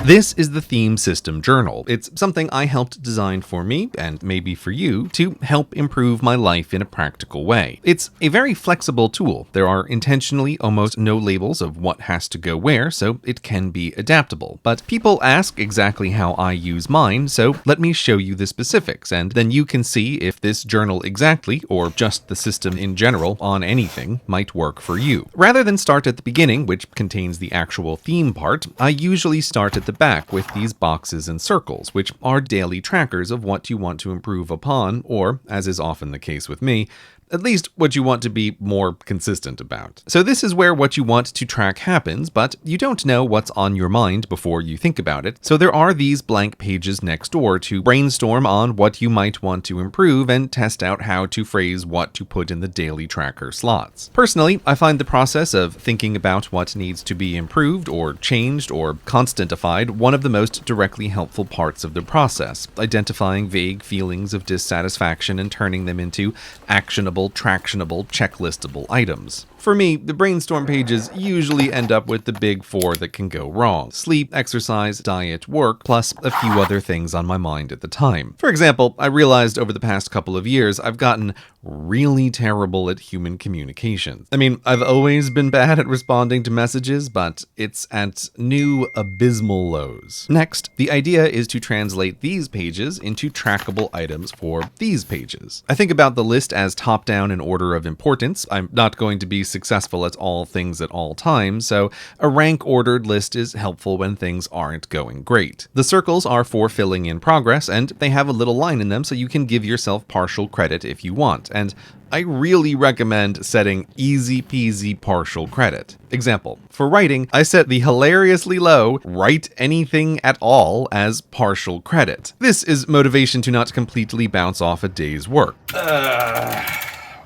This is the Theme System Journal. It's something I helped design for me, and maybe for you, to help improve my life in a practical way. It's a very flexible tool. There are intentionally almost no labels of what has to go where, so it can be adaptable. But people ask exactly how I use mine, so let me show you the specifics, and then you can see if this journal exactly, or just the system in general on anything, might work for you. Rather than start at the beginning, which contains the actual theme part, I usually start at the back with these boxes and circles, which are daily trackers of what you want to improve upon, or, as is often the case with me, at least what you want to be more consistent about. So this is where what you want to track happens, but you don't know what's on your mind before you think about it. So there are these blank pages next door to brainstorm on what you might want to improve and test out how to phrase what to put in the daily tracker slots. Personally, I find the process of thinking about what needs to be improved or changed or constantified one of the most directly helpful parts of the process, identifying vague feelings of dissatisfaction and turning them into actionable, tractionable, checklistable items. For me, the brainstorm pages usually end up with the big four that can go wrong: sleep, exercise, diet, work, plus a few other things on my mind at the time. For example, I realized over the past couple of years I've gotten really terrible at human communication. I mean, I've always been bad at responding to messages, but it's at new abysmal lows. Next, the idea is to translate these pages into trackable items for these pages. I think about the list as top-down in order of importance. I'm not going to be successful at all things at all times, so a rank-ordered list is helpful when things aren't going great. The circles are for filling in progress, and they have a little line in them so you can give yourself partial credit if you want, and I really recommend setting easy peasy partial credit. Example, for writing, I set the hilariously low write anything at all as partial credit. This is motivation to not completely bounce off a day's work.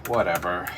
Whatever.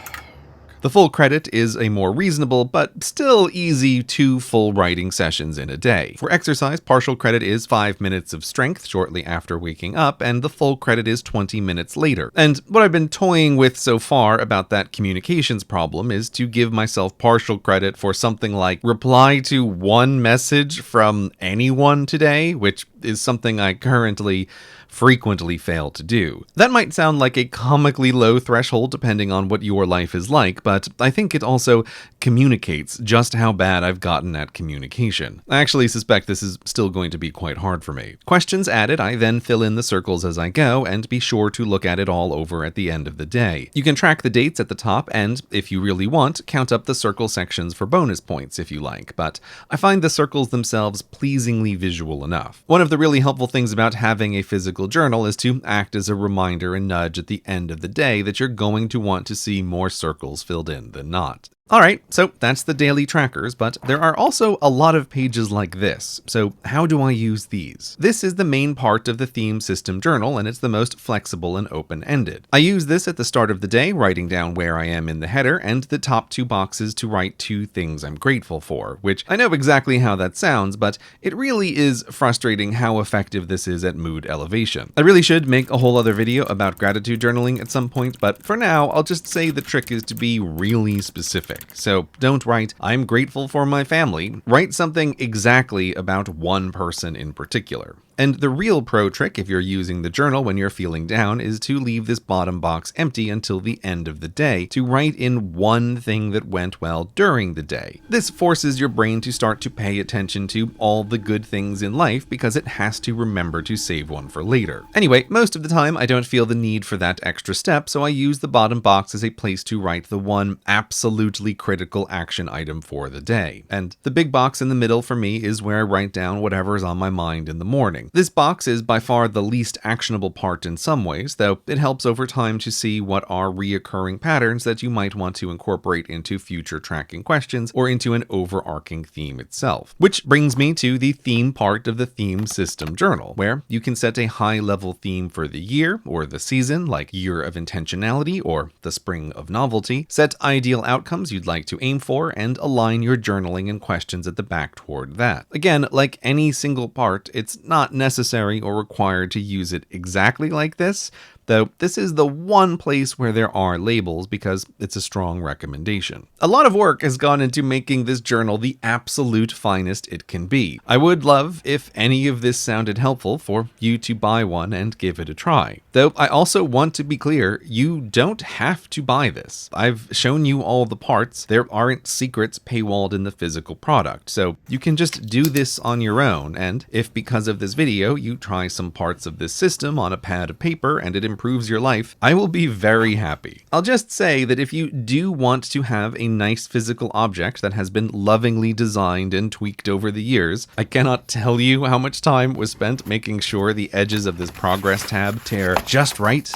The full credit is a more reasonable, but still easy 2 full writing sessions in a day. For exercise, partial credit is 5 minutes of strength shortly after waking up, and the full credit is 20 minutes later. And what I've been toying with so far about that communications problem is to give myself partial credit for something like reply to 1 message from anyone today, which is something I currently frequently fail to do. That might sound like a comically low threshold depending on what your life is like, but I think it also communicates just how bad I've gotten at communication. I actually suspect this is still going to be quite hard for me. Questions added, I then fill in the circles as I go, and be sure to look at it all over at the end of the day. You can track the dates at the top and, if you really want, count up the circle sections for bonus points if you like, but I find the circles themselves pleasingly visual enough. One of the really helpful things about having a physical journal is to act as a reminder and nudge at the end of the day that you're going to want to see more circles filled in than not. Alright, so that's the daily trackers, but there are also a lot of pages like this. So how do I use these? This is the main part of the Theme System Journal, and it's the most flexible and open-ended. I use this at the start of the day, writing down where I am in the header, and the top 2 boxes to write 2 things I'm grateful for, which I know exactly how that sounds, but it really is frustrating how effective this is at mood elevation. I really should make a whole other video about gratitude journaling at some point, but for now, I'll just say the trick is to be really specific. So don't write, "I'm grateful for my family." Write something exactly about one person in particular. And the real pro trick, if you're using the journal when you're feeling down, is to leave this bottom box empty until the end of the day, to write in one thing that went well during the day. This forces your brain to start to pay attention to all the good things in life because it has to remember to save one for later. Anyway, most of the time I don't feel the need for that extra step, so I use the bottom box as a place to write the one absolutely critical action item for the day. And the big box in the middle for me is where I write down whatever is on my mind in the morning. This box is by far the least actionable part in some ways, though it helps over time to see what are reoccurring patterns that you might want to incorporate into future tracking questions or into an overarching theme itself. Which brings me to the theme part of the Theme System Journal, where you can set a high-level theme for the year or the season, like Year of Intentionality or the Spring of Novelty, set ideal outcomes you'd like to aim for, and align your journaling and questions at the back toward that. Again, like any single part, it's not necessary or required to use it exactly like this, though this is the one place where there are labels because it's a strong recommendation. A lot of work has gone into making this journal the absolute finest it can be. I would love if any of this sounded helpful for you to buy one and give it a try. Though I also want to be clear, you don't have to buy this. I've shown you all the parts. There aren't secrets paywalled in the physical product, so you can just do this on your own, and if because of this video you try some parts of this system on a pad of paper and it improves your life, I will be very happy. I'll just say that if you do want to have a nice physical object that has been lovingly designed and tweaked over the years, I cannot tell you how much time was spent making sure the edges of this progress tab tear just right.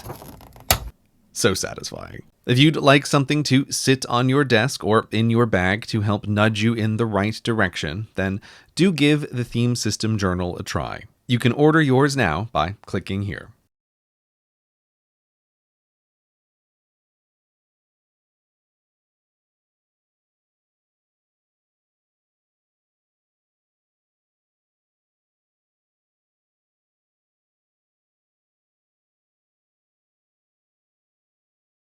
So satisfying. If you'd like something to sit on your desk or in your bag to help nudge you in the right direction, then do give the Theme System Journal a try. You can order yours now by clicking here.